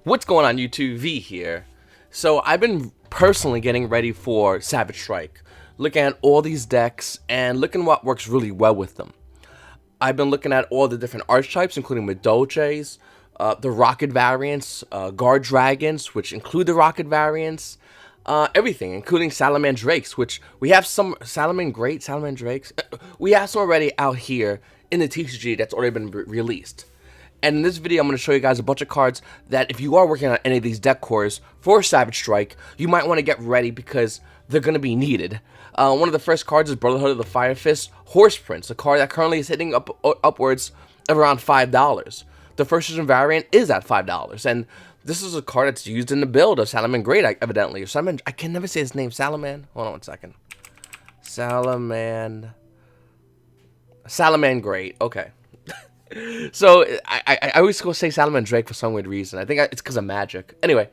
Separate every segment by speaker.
Speaker 1: What's going on YouTube? V here. So I've been personally getting ready for Savage Strike, looking at all these decks and looking what works really well with them. I've been looking at all the different archetypes, including Madolches, the Rocket variants, Guard Dragons, which include the Rocket variants, everything, including Salamandrakes, which we have some Salamandrakes. We have some already out here in the TCG that's already been released. And in this video, I'm going to show you guys a bunch of cards that if you are working on any of these deck cores for Savage Strike, you might want to get ready because they're going to be needed. One of the first cards is Brotherhood of the Fire Fist Horse Prince, a card that currently is hitting upwards of around $5. The first edition variant is at $5, and this is a card that's used in the build of Salamangreat, evidently. I can never say his name, Salaman. Hold on one second. Salamangreat, okay. So I always go say Salamandrake for some weird reason. I think it's because of magic. Anyway,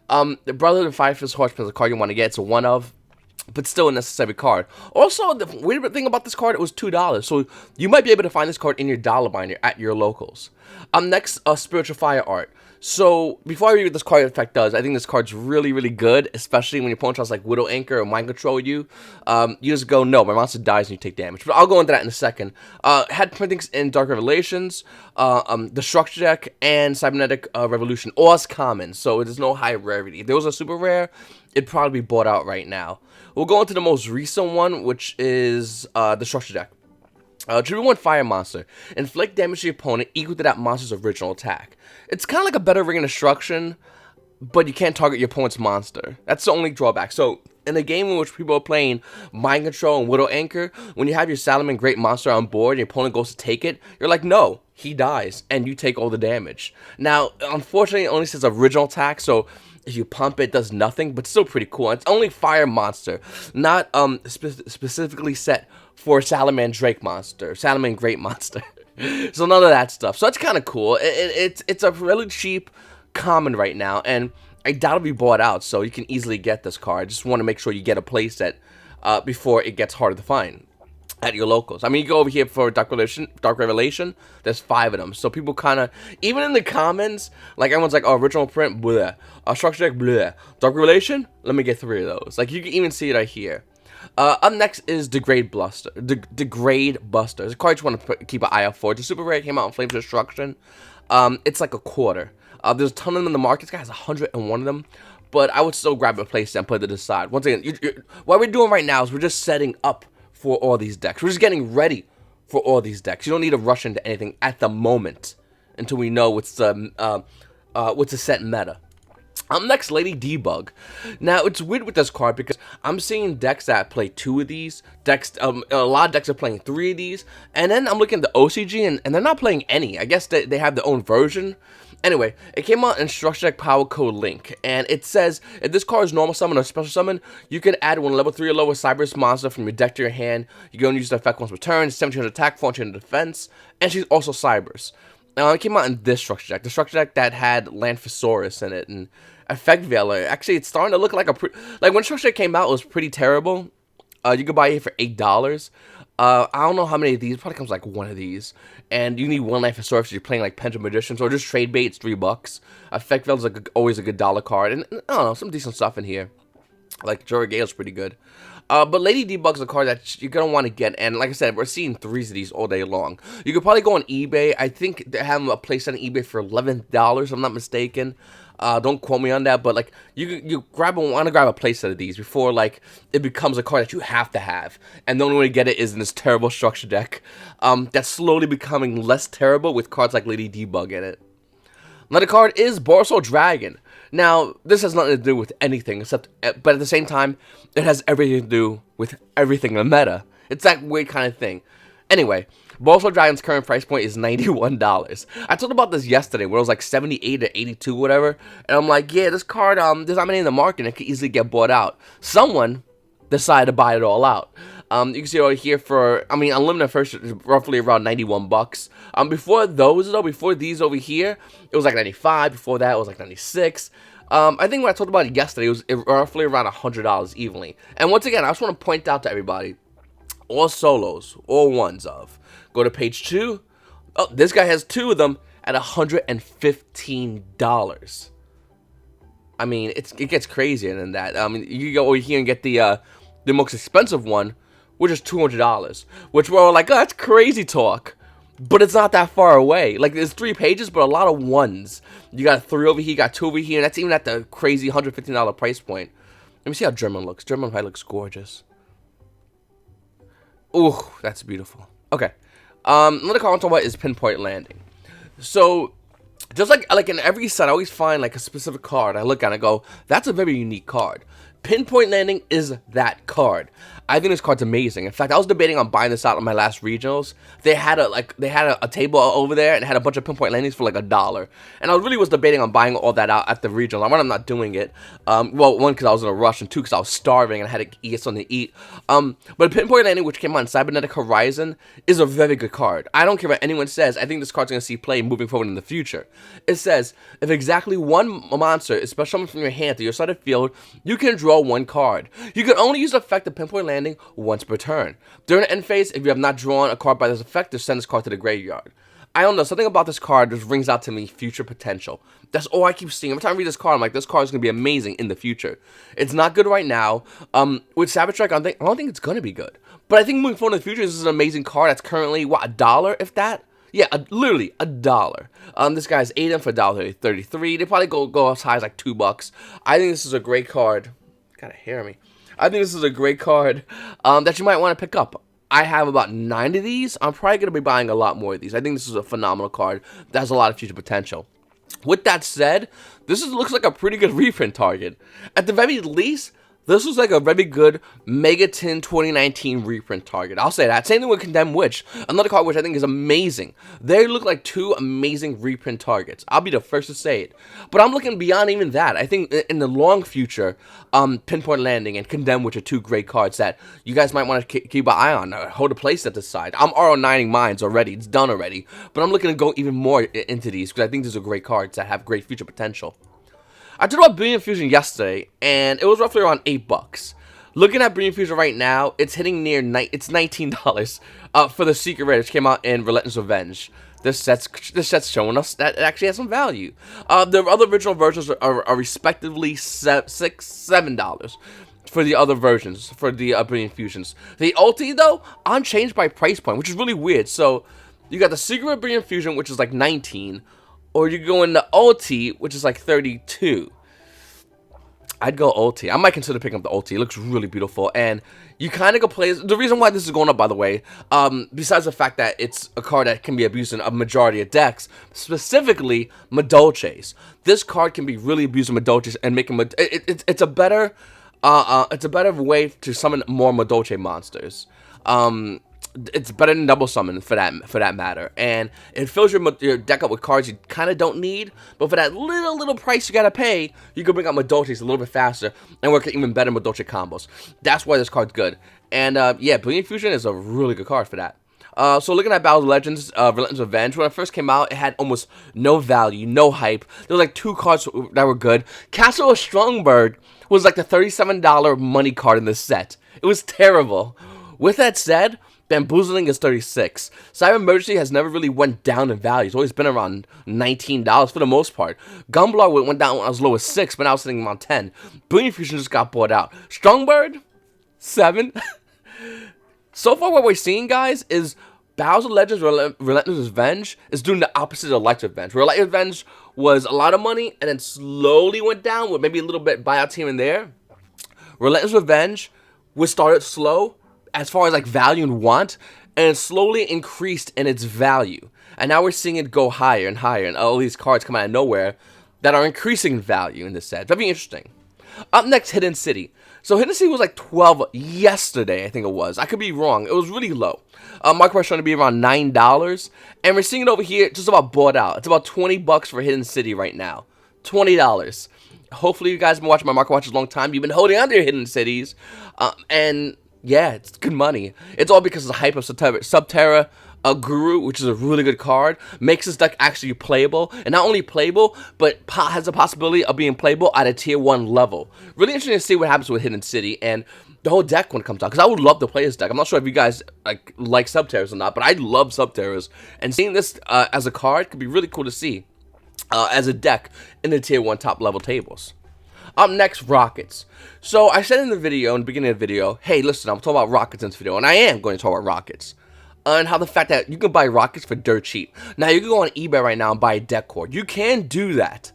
Speaker 1: the Brotherhood of Fire Fist Horse Prince is a card you want to get. It's a one of, but still a necessary card. Also, the weird thing about this card, it was $2, so you might be able to find this card in your dollar binder at your locals. Next, Spiritual Fire Art. So before I read what this card effect does, I think this card's really, really good, especially when your opponent tries like Widow Anchor or Mind Control you. You just go, no, my monster dies and you take damage. But I'll go into that in a second. Had printings in Dark Revelations, the Structure Deck, and Cybernetic Revolution. All is common, so there's no high rarity. If those are super rare, it'd probably be bought out right now. We'll go into the most recent one, which is the Structure Deck. Tribute 1 Fire Monster. Inflict damage to your opponent equal to that monster's original attack. It's kind of like a better ring of destruction, but you can't target your opponent's monster. That's the only drawback. So, in a game in which people are playing Mind Control and Widow Anchor, when you have your Salamangreat monster on board and your opponent goes to take it, you're like, no, he dies, and you take all the damage. Now, unfortunately, it only says original attack, so if you pump it, it does nothing, but still pretty cool. It's only Fire Monster, not specifically set for Salamangreat monster. So none of that stuff. So that's kind of cool. It's a really cheap common right now, and I doubt it'll be bought out, so you can easily get this card. Just want to make sure you get a playset before it gets harder to find at your locals. I mean, you go over here for Dark Revelation, there's 5 of them. So people kind of, even in the comments, like everyone's like, oh, original print, bleh. Structure Deck, bleh. Dark Revelation, let me get 3 of those. Like, you can even see it right here. Up next is Degrade Buster. Degrade Buster. It's a card you want to keep an eye out for. It's a super rare, it came out in Flames Destruction. It's like a quarter. There's a ton of them in the market. This guy has 101 of them. But I would still grab a playset and put it to the side. Once again, what we're doing right now is we're just setting up for all these decks. We're just getting ready for all these decks. You don't need to rush into anything at the moment until we know what's the set meta. Next, Lady Debug. Now, it's weird with this card because I'm seeing decks that play 2 of these. A lot of decks are playing 3 of these. And then I'm looking at the OCG, and they're not playing any. I guess they have their own version. Anyway, it came out in Structure Deck Power Code Link, and it says, if this card is normal summon or special summon, you can add one level 3 or lower Cyberus monster from your deck to your hand. You can use the effect once per turn, 1700 attack, 400 defense, and she's also Cyberus. It came out in this Structure Deck, the Structure Deck that had Landphosaurus in it, and Effect Veiler. Actually, it's starting to look like like when Structure Deck came out, it was pretty terrible. You could buy it for $8. I don't know how many of these. It probably comes like 1 of these. And you need 1 Landphosaurus if you're playing like Pendulum Magicians or just trade bait. It's $3. Effect Veil is like always a good dollar card. And I don't know, some decent stuff in here. Like Jorah Gale's pretty good. But Lady Debug's a card that you're going to want to get. And like I said, we're seeing 3s of these all day long. You could probably go on eBay. I think they have a place on eBay for $11, if I'm not mistaken. Don't quote me on that, but like you want to grab a playset of these before like it becomes a card that you have to have, and the only way to get it is in this terrible Structure Deck that's slowly becoming less terrible with cards like Lady Debug in it. Another card is Borsal Dragon. Now this has nothing to do with anything except, but at the same time, it has everything to do with everything in the meta. It's that weird kind of thing. Anyway, Borsal Dragon's current price point is $91. I talked about this yesterday where it was like 78 or 82, whatever. And I'm like, yeah, this card, there's not many in the market and it could easily get bought out. Someone decided to buy it all out. You can see it over here for, Unlimited First is roughly around 91 bucks. Before these over here, it was like 95. Before that, it was like 96. I think when I talked about it yesterday, it was roughly around $100 evenly. And once again, I just want to point out to everybody, all solos, all ones of. Go to page 2. Oh, this guy has 2 of them at $115. I mean, it gets crazier than that. I mean, you go over here and get the most expensive one, which is $200, which we're all like, oh, that's crazy talk. But it's not that far away. Like, there's 3 pages, but a lot of ones. You got 3 over here, you got 2 over here, and that's even at the crazy $115 price point. Let me see how German looks. German probably looks gorgeous. Ooh, that's beautiful. Okay. Another card I want to talk about is Pinpoint Landing. So, just like in every set, I always find like a specific card. I look at it and I go, that's a very unique card. Pinpoint Landing is that card. I think this card's amazing. In fact, I was debating on buying this out on my last regionals. They had a table over there and it had a bunch of Pinpoint Landings for like $1. And I really was debating on buying all that out at the regional. One, I'm not doing it. Well, one, because I was in a rush, and 2, because I was starving and I had to get something to eat. But Pinpoint Landing, which came on Cybernetic Horizon, is a very good card. I don't care what anyone says. I think this card's going to see play moving forward in the future. It says, if exactly one monster is special from your hand to your side of the field, you can draw 1 card. You can only use the effect of Pinpoint Landing once per turn. During the end phase, if you have not drawn a card by this effect, just send this card to the graveyard. I don't know, something about this card just rings out to me future potential. That's all I keep seeing. Every time I read this card, I'm like, this card is going to be amazing in the future. It's not good right now. With Savage Strike, I don't think it's going to be good. But I think moving forward in the future, this is an amazing card that's currently, what, $1, if that? Yeah, literally $1. This guy's 8 for $1.33. They probably go as high as like $2. I think this is a great card. Gotta hear me. I think this is a great card that you might want to pick up. I have about 9 of these. I'm probably going to be buying a lot more of these. I think this is a phenomenal card that has a lot of future potential. With that said, looks like a pretty good reprint target. At the very least, this was like a very good Megaton 2019 reprint target. I'll say that. Same thing with Condemned Witch. Another card which I think is amazing. They look like 2 amazing reprint targets. I'll be the first to say it. But I'm looking beyond even that. I think in the long future, Pinpoint Landing and Condemned Witch are 2 great cards that you guys might want to keep an eye on. Hold a place at the side. I'm RO9ing mines already. It's done already. But I'm looking to go even more into these because I think these are great cards that have great future potential. I talked about Brilliant Fusion yesterday, and it was roughly around $8. Looking at Brilliant Fusion right now, it's hitting near it's $19 for the Secret Rare, which came out in Relentless Revenge. This set's showing us that it actually has some value. The other original versions are respectively $6, $7 for the other versions, for the Brilliant Fusions. The ulti, though, unchanged by price point, which is really weird. So, you got the Secret Brilliant Fusion, which is like $19. Or you go into ulti, which is like $32. I'd go ulti. I might consider picking up the ulti. It looks really beautiful. And you kind of go play... The reason why this is going up, by the way, besides the fact that it's a card that can be abused in a majority of decks, specifically Madolches. This card can be really abused in Madolches and make them... It's a better way to summon more Madolche monsters. It's better than double summon for that matter, and it fills your deck up with cards you kind of don't need. But for that little price you gotta pay, you can bring out Madolches a little bit faster and work even better Madolche combos. That's why this card's good. And yeah, Brilliant Fusion is a really good card for that. So looking at Battle of Legends, Relentless Revenge, when it first came out, it had almost no value, no hype. There was like 2 cards that were good. Castle of Strongberg was like the $37 money card in this set. It was terrible. With that said, Bamboozling is $36. Cyber Emergency has never really went down in value. It's always been around $19 for the most part. Gumblar went down as low as $6, but now it's sitting around $10. Brilliant Fusion just got bought out. Strongbird, $7. So far what we're seeing, guys, is Battles of Legends Relentless Revenge is doing the opposite of Light Revenge. Where Light Revenge was a lot of money and then slowly went down with maybe a little bit buyout here and there. Relentless Revenge was started slow as far as like value and want, and it slowly increased in its value. And now we're seeing it go higher and higher, and all these cards come out of nowhere that are increasing in value in this set. Very interesting. Up next, Hidden City. So Hidden City was like 12 yesterday, I think it was. I could be wrong. It was really low. Market price trying to be around $9, and we're seeing it over here just about bought out. It's about $20 for Hidden City right now. $20. Hopefully you guys have been watching my market watch a long time. You've been holding on to your Hidden Cities, and yeah, it's good money. It's all because of the hype of Subterra Guru, which is a really good card, makes this deck actually playable. And not only playable, but has the possibility of being playable at a tier 1 level. Really interesting to see what happens with Hidden City and the whole deck when it comes out. Because I would love to play this deck. I'm not sure if you guys like Subterras or not, but I love Subterras. And seeing this as a card could be really cool to see as a deck in the tier 1 top level tables. Up next, rockets. So I said in the video, in the beginning of the video, hey, listen, I'm talking about rockets in this video, and I am going to talk about rockets. And how the fact that you can buy rockets for dirt cheap. Now, you can go on eBay right now and buy a deck cord. You can do that.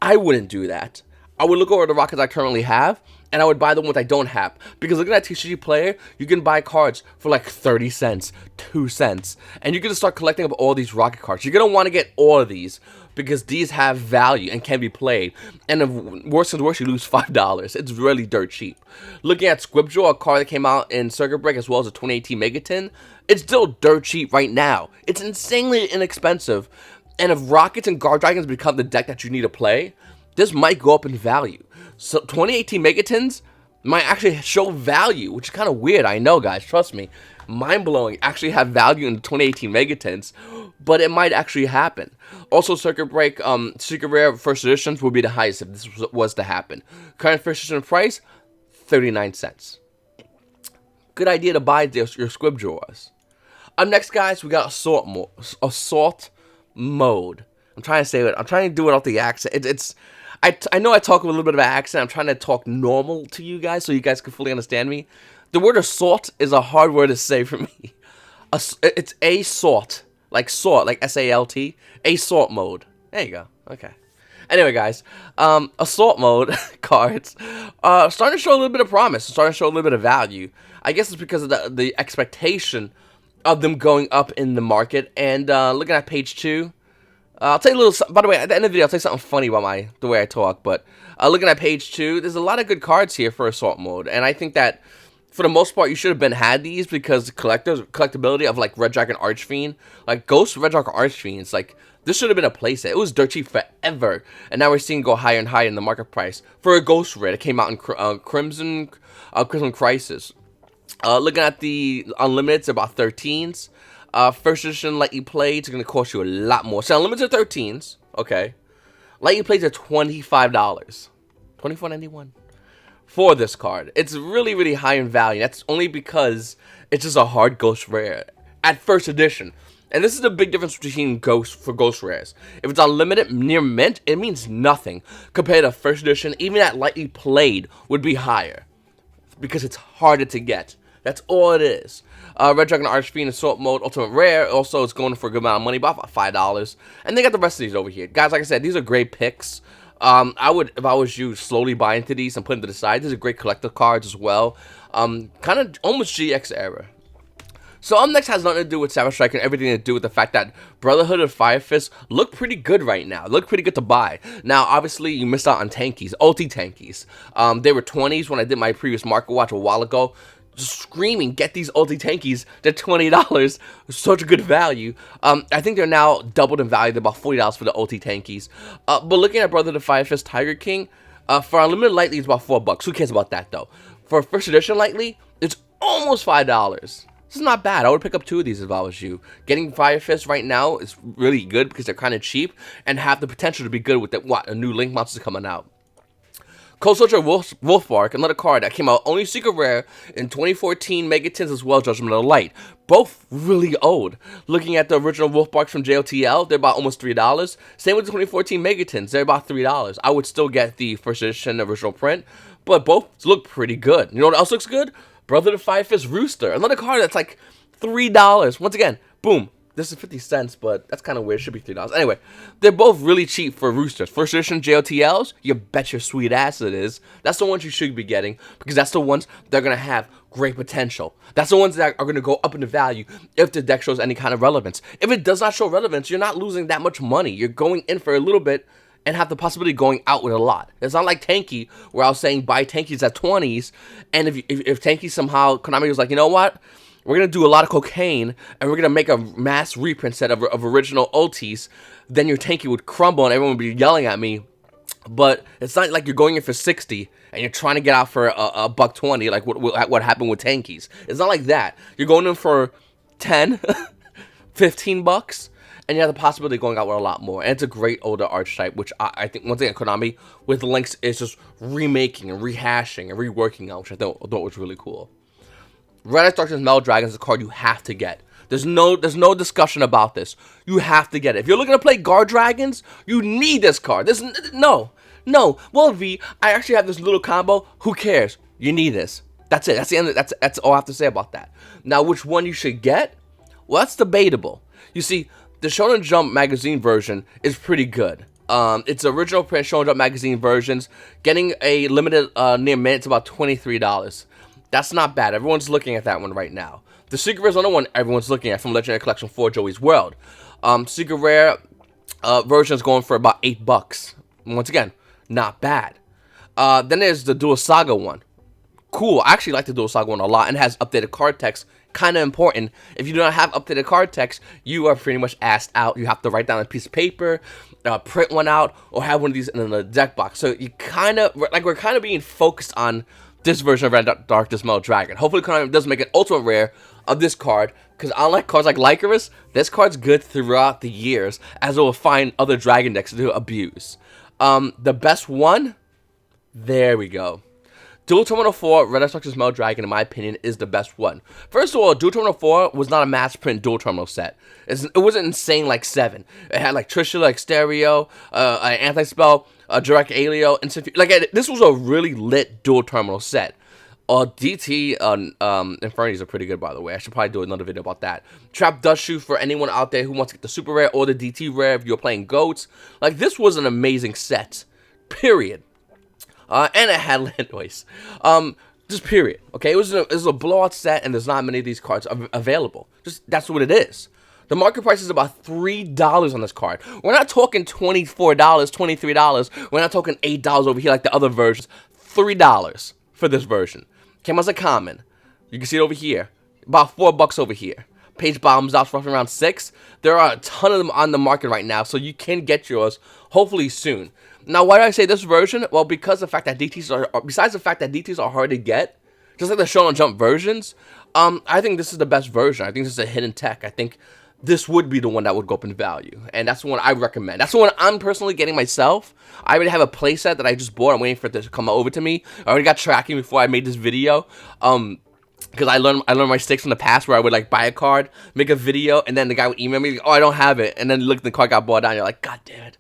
Speaker 1: I wouldn't do that. I would look over the rockets I currently have, and I would buy the ones I don't have. Because looking at TCG Player, you can buy cards for like 30 cents, 2 cents. And you're going to start collecting up all these rocket cards. You're going to want to get all of these because these have value and can be played. And if worse than worse, you lose $5. It's really dirt cheap. Looking at YuGiOh, a card that came out in Circuit Break as well as a 2018 Megaton, it's still dirt cheap right now. It's insanely inexpensive. And if Rockets and Guard Dragons become the deck that you need to play, this might go up in value. So 2018 Megatons might actually show value, which is kind of weird. I know, guys. Trust me. Mind-blowing. Actually have value in the 2018 Megatons, but it might actually happen. Also, Circuit Break, Secret Rare First Editions will be the highest if this was to happen. Current First Edition price, 39 cents. Good idea to buy your YuGiOhs. Up next, guys, we got Assault Mode. I'm trying to say it. I'm trying to do it off the accent. I know I talk with a little bit of an accent. I'm trying to talk normal to you guys so you guys can fully understand me. The word assault is a hard word to say for me. It's assault, like salt, like S-A-L-T. Assault mode. There you go. Okay. Anyway, guys, assault mode cards starting to show a little bit of promise, starting to show a little bit of value. I guess it's because of the expectation of them going up in the market. And looking at page 2, I'll tell you a little. By the way, at the end of the video, I'll tell you something funny about the way I talk. But looking at page 2, there's a lot of good cards here for assault mode, and I think that for the most part, you should have had these because collectability of like Red Dragon Archfiend, like Ghost Red Dragon Archfiends, like this should have been a playset. It was dirt cheap forever, and now we're seeing it go higher and higher in the market price for a Ghost Red. It came out in Crimson Crisis. Looking at the Unlimited, it's about 13s. First edition lightly played is going to cost you a lot more. So Unlimited 13s, okay. Lightly played are $25, $24.91 for this card. It's really, really high in value. That's only because it's just a hard Ghost Rare at first edition. And this is the big difference between Ghost Rares. If it's Unlimited near mint, it means nothing compared to first edition. Even at lightly played would be higher because it's harder to get. That's all it is. Red Dragon Archfiend Assault Mode Ultimate Rare. Also, it's going for a good amount of money, about $5. And they got the rest of these over here. Guys, like I said, these are great picks. I would, if I was you, slowly buy into these and put them to the side. These are great collector cards as well. Kind of almost GX era. So up next has nothing to do with Savage Strike and everything to do with the fact that Brotherhood of Fire Fist look pretty good right now. Look pretty good to buy. Now, obviously, you missed out on tankies, ulti tankies. They were 20s when I did my previous market watch a while ago. Just screaming, get these ulti tankies. They're $20. Such a good value. I think they're now doubled in value. They're about $40 for the ulti tankies. But looking at Brotherhood of Fire Fist Tiger King, for Unlimited Lightly, it's about $4. Who cares about that, though? For first edition Lightly, it's almost $5. This is not bad. I would pick up 2 of these if I was you. Getting Fire Fist right now is really good because they're kind of cheap and have the potential to be good with a new Link monster coming out. Cold Soldier Wolfbark, another card that came out only Secret Rare in 2014 Megatons as well, Judgment of the Light. Both really old. Looking at the original Wolfbarks from JOTL, they're about almost $3. Same with the 2014 Megatons, they're about $3. I would still get the first edition original print, but both look pretty good. You know what else looks good? Brother of Fire Fist Rooster, another card that's like $3. Once again, boom. This is 50 cents, but that's kind of weird. It should be $3. Anyway, they're both really cheap for Roosters. First edition JOTLs, you bet your sweet ass it is. That's the ones you should be getting because that's the ones that are going to have great potential. That's the ones that are going to go up in the value if the deck shows any kind of relevance. If it does not show relevance, you're not losing that much money. You're going in for a little bit and have the possibility of going out with a lot. It's not like Tanky, where I was saying buy Tankies at 20s, and if Tanky somehow, Konami was like, you know what? We're going to do a lot of cocaine, and we're going to make a mass reprint set of original ultis, then your Tanky would crumble, and everyone would be yelling at me. But it's not like you're going in for 60, and you're trying to get out for a $1.20, like what happened with Tankies. It's not like that. You're going in for 10, 15 bucks, and you have the possibility of going out with a lot more. And it's a great older archetype, which I think, once again, Konami, with Lynx, is just remaking and rehashing and reworking out, which I thought was really cool. Red Ice Darkness Metal Dragon is a card you have to get. There's no discussion about this. You have to get it. If you're looking to play Guard Dragons, you need this card. No. No, well, V, I actually have this little combo. Who cares? You need this. That's it. That's the end. That's all I have to say about that. Now, which one you should get? Well, that's debatable. You see, the Shonen Jump magazine version is pretty good. It's original print Shonen Jump magazine versions. Getting a limited near mint, it's about $23. That's not bad. Everyone's looking at that one right now. The Secret Rare is another one everyone's looking at from Legendary Collection 4 Joey's World. Secret Rare version is going for about $8. Once again, not bad. Then there's the Dual Saga one. Cool. I actually like the Dual Saga one a lot, and it has updated card text. Kind of important. If you do not have updated card text, you are pretty much asked out. You have to write down a piece of paper, print one out, or have one of these in a deck box. So you kind of like we're kind of being focused on this version of Red Dark Dismal Dragon. Hopefully, Konami does make an ultimate rare of this card, because unlike cards like Lycoris, this card's good throughout the years, as it will find other Dragon decks to abuse. The best one, there we go. Dual Terminal 4, Red Dark Dismal Dragon, in my opinion, is the best one. First of all, Dual Terminal 4 was not a mass print Dual Terminal set. It wasn't insane like 7. It had like Trishula, like Stereo, Anti-Spell, Direct Alio, and like this was a really lit Dual Terminal set. DT Infernities are pretty good, by the way. I should probably do another video about that. Trap Dust Shoe for anyone out there who wants to get the Super Rare or the DT Rare if you're playing GOATs. Like, this was an amazing set. Period. And it had land noise. Just period. Okay, it was a blowout set, and there's not many of these cards available. Just that's what it is. The market price is about $3 on this card. We're not talking $24, $23. We're not talking $8 over here like the other versions. $3 for this version. Came as a common. You can see it over here. About $4 over here. Page bottoms out roughly around $6. There are a ton of them on the market right now, so you can get yours hopefully soon. Now, why do I say this version? Well, because the fact that DTs are, besides the fact that DTs are hard to get, just like the Shonen Jump versions, I think this is the best version. I think this is a hidden tech. I think this would be the one that would go up in value, and that's the one I recommend. That's the one I'm personally getting myself. I already have a playset that I just bought. I'm waiting for it to come over to me. I already got tracking before I made this video. Because I learned my mistakes from the past where I would like buy a card, make a video, and then the guy would email me, oh, I don't have it, and then look, the card got bought down. You're like, God damn it.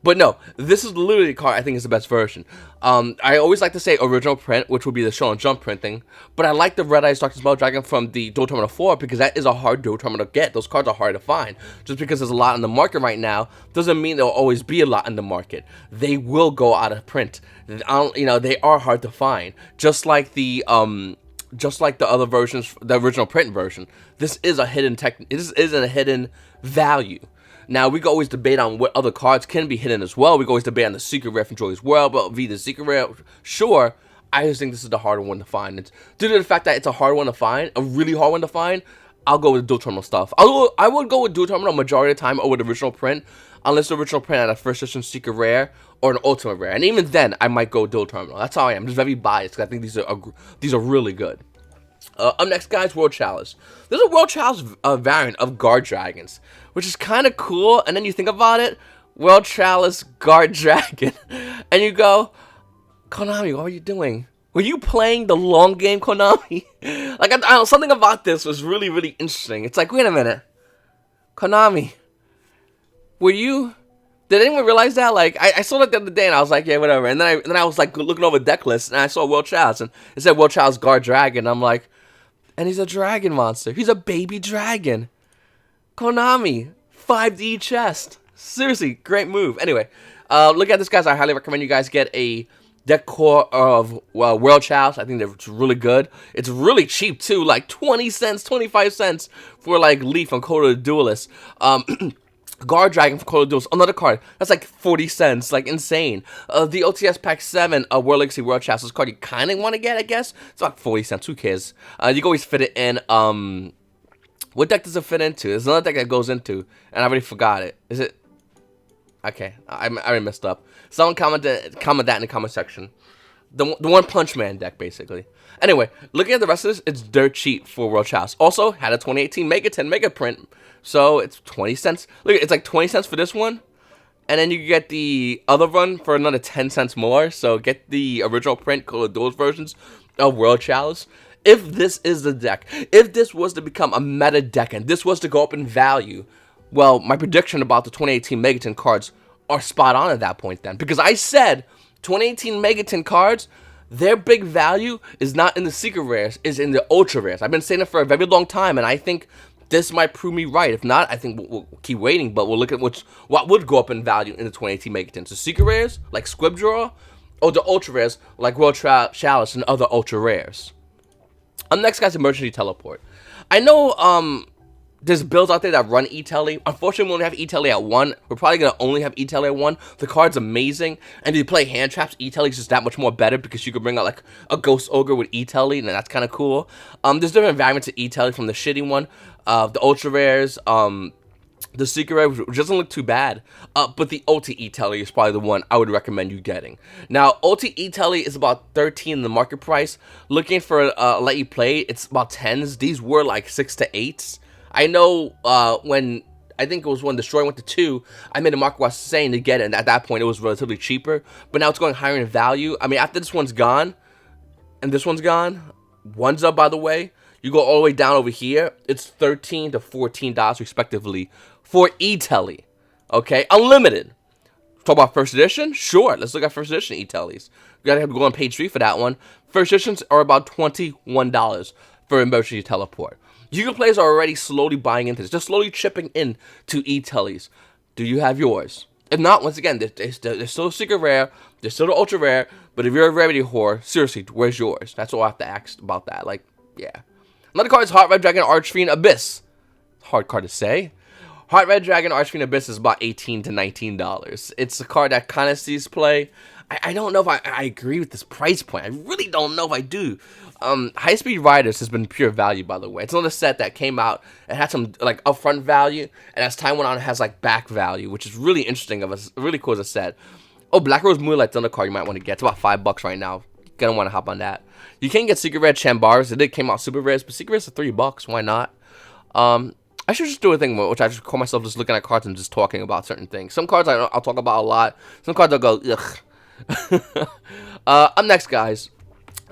Speaker 1: But no, this is literally the card I think is the best version. I always like to say original print, which would be the Shonen Jump printing, but I like the Red Eyes Dark Spell Dragon from the Dual Terminal 4 because that is a hard Dual Terminal to get. Those cards are hard to find. Just because there's a lot in the market right now doesn't mean there'll always be a lot in the market. They will go out of print. You know, they are hard to find. Just like the other versions, the original print version, this is a hidden tech. This isn't a hidden value. Now, we can always debate on what other cards can be hidden as well. We can always debate on the Secret Rare from Joey's World, but via the Secret Rare, sure, I just think this is the harder one to find. It's, due to the fact that it's a hard one to find, a really hard one to find, I'll go with Dual Terminal stuff. I would go with Dual Terminal majority of the time over the original print, unless the original print had a first edition Secret Rare or an Ultimate Rare. And even then, I might go Dual Terminal. That's how I am. I'm just very biased because I think these are really good. Up next, guys, World Chalice. There's a World Chalice variant of Guard Dragons, which is kind of cool. And then you think about it, World Chalice Guard Dragon, and you go, Konami, what are you doing? Were you playing the long game, Konami? Like, I don't know, something about this was really, really interesting. It's like, wait a minute, Konami, did anyone realize that? Like, I saw it the other day, and I was like, yeah, whatever. And then I was like looking over deck lists, and I saw World Chalice, and it said World Chalice Guard Dragon. I'm like, and he's a dragon monster. He's a baby dragon. Konami, 5D chest. Seriously, great move. Anyway, look at this, guys. I highly recommend you guys get a deck core of World Chalice. I think they're really good. It's really cheap too, like 20 cents, 25 cents for like Leaf and Code of the Duelist. Guard Dragon for Code of Duels, another card. That's like 40 cents, like insane. The OTS Pack 7 World Legacy World Chalice card you kind of want to get, I guess. It's like 40 cents, who cares? You can always fit it in, what deck does it fit into? There's another deck that goes into, and I already forgot it. Is it? Okay, I already messed up. Someone comment that in the comment section. The One Punch Man deck, basically. Anyway, looking at the rest of this, it's dirt cheap for World Chalice. Also, had a 2018 Mega 10 Mega print, so it's 20 cents. Look, it's like 20 cents for this one, and then you get the other one for another 10 cents more. So get the original print, Call of those versions of World Chalice. If this is the deck, if this was to become a meta deck, and this was to go up in value, well, my prediction about the 2018 Mega 10 cards are spot on at that point then. Because I said 2018 Megaton cards, their big value is not in the secret rares, is in the ultra rares. I've been saying it for a very long time, and I think this might prove me right. If not, I think we'll keep waiting, but we'll look at what would go up in value in the 2018 Megatons. The secret rares, like Squib Draw, or the ultra rares, like World Chalice and other ultra rares. Next, guys, Emergency Teleport. I know, there's builds out there that run E-Tele. Unfortunately, we only have E-Tele at 1. We're probably going to only have E-Tele at 1. The card's amazing. And if you play hand traps, E-Tele is just that much more better because you can bring out like a Ghost Ogre with E-Tele, and that's kind of cool. There's different variants of E-Tele from the shitty one, the Ultra Rares, the Secret Rare, which doesn't look too bad. But the Ulti E-Tele is probably the one I would recommend you getting. Now, Ulti E-Tele is about $13 in the market price. Looking for Let You Play, it's about 10s. These were like 6 to 8s. I know when, I think it was when Destroy went to 2, I made a market watch saying to get it, and at that point it was relatively cheaper, but now it's going higher in value. I mean, after this one's gone, and this one's gone, one's up, by the way, you go all the way down over here, it's $13 to $14 respectively for E-Tele, okay? Unlimited. Talk about first edition? Sure, let's look at first edition E-Teles. You gotta have to go on page 3 for that one. First editions are about $21 for Emergency Teleport. YuGiOh players are already slowly buying into this. Just slowly chipping in to E-Teles. Do you have yours? If not, once again, they're still a secret rare. They're still the ultra rare. But if you're a rarity whore, seriously, where's yours? That's all I have to ask about that. Like, yeah. Another card is Heart Red Dragon Archfiend Abyss. Hard card to say. Heart Red Dragon Archfiend Abyss is about $18 to $19. It's a card that kind of sees play. I don't know if I agree with this price point. I really don't know if I do. High Speed Riders has been pure value, by the way. It's another set that came out and had some like upfront value, and as time went on, it has like back value, which is really interesting. Really cool as a set. Oh, Black Rose Moonlight's another card you might want to get. It's about $5 right now. You're gonna want to hop on that. You can get Secret Rare Chambaras. It did came out super rares, but Secret Rares are $3. Why not? I should just do a thing which I just call myself just looking at cards and just talking about certain things. Some cards I'll talk about a lot. Some cards I'll go ugh. Up next, guys,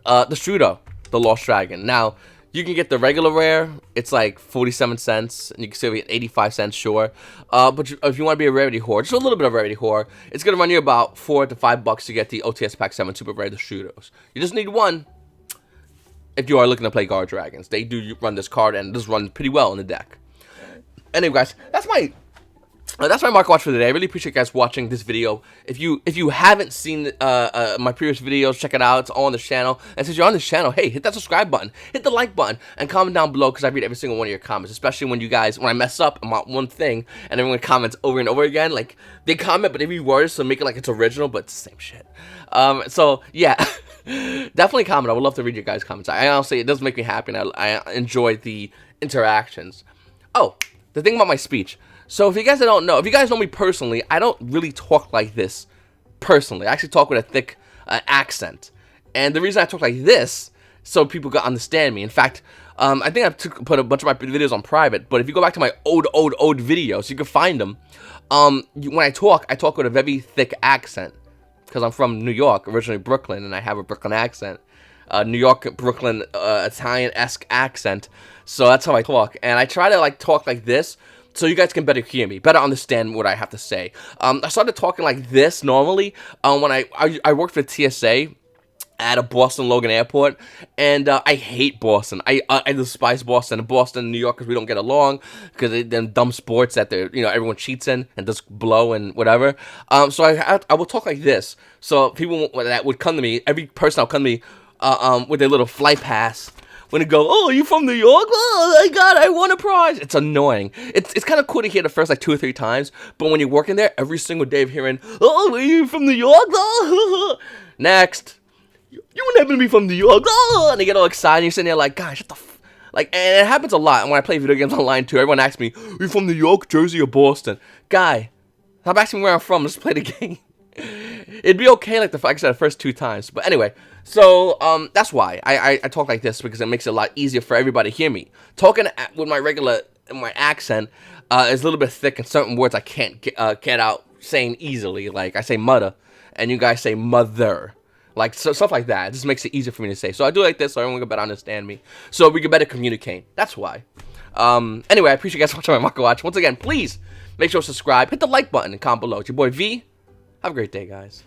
Speaker 1: the Strudo, the Lost Dragon. Now, you can get the regular rare. It's like 47 cents, and you can still get 85 cents, sure. But if you want to be a rarity whore, just a little bit of rarity whore, it's going to run you about $4 to $5 to get the OTS Pack 7 Super Rare, the Strudos. You just need one if you are looking to play Guard Dragons. They do run this card, and this runs pretty well in the deck. Anyway, guys, that's my market watch for today. I really appreciate you guys watching this video. If you haven't seen my previous videos, check it out. It's all on the channel. And since you're on this channel, hey, hit that subscribe button, hit the like button, and comment down below because I read every single one of your comments. Especially when I mess up about one thing and everyone comments over and over again. Like they comment, but they read words, so make it like it's original, but it's the same shit. So yeah, definitely comment. I would love to read your guys' comments. I honestly, it does make me happy, and I enjoy the interactions. Oh, the thing about my speech. So if you guys don't know, if you guys know me personally, I don't really talk like this personally. I actually talk with a thick accent. And the reason I talk like this, so people can understand me. In fact, I think I've put a bunch of my videos on private, but if you go back to my old videos, you can find them. When I talk with a very thick accent. Because I'm from New York, originally Brooklyn, and I have a Brooklyn accent. New York, Brooklyn, Italian-esque accent. So that's how I talk. And I try to like talk like this, so you guys can better hear me, better understand what I have to say. I started talking like this normally when I worked for TSA at a Boston Logan Airport, and I hate Boston. I despise Boston. And Boston and New Yorkers, we don't get along because they them dumb sports that everyone cheats in and does blow and whatever. So I will talk like this. So people that would come to me, every person that would come to me with their little flight pass. When it go, oh, you from New York? Oh my God, I won a prize. It's annoying. It's kind of cool to hear the first like 2 or 3 times, but when you're working there every single day of hearing, oh, are you from New York? Oh. Next, you wouldn't happen to be from New York? Oh, and they get all excited. And you're sitting there like, gosh, shut the like, and it happens a lot. And when I play video games online too, everyone asks me, are you from New York, Jersey, or Boston? Guy, stop asking me where I'm from. Let's play the game. It'd be okay like I said the first 2 times, but anyway. So that's why I talk like this, because it makes it a lot easier for everybody to hear me. Talking with my accent is a little bit thick, and certain words I can't get out saying easily. Like I say mother, and you guys say mother. Like so, stuff like that. It just makes it easier for me to say. So I do it like this so everyone can better understand me. So we can better communicate. That's why. Anyway, I appreciate you guys watching my market watch. Once again, please make sure to subscribe, hit the like button, and comment below. It's your boy V. Have a great day, guys.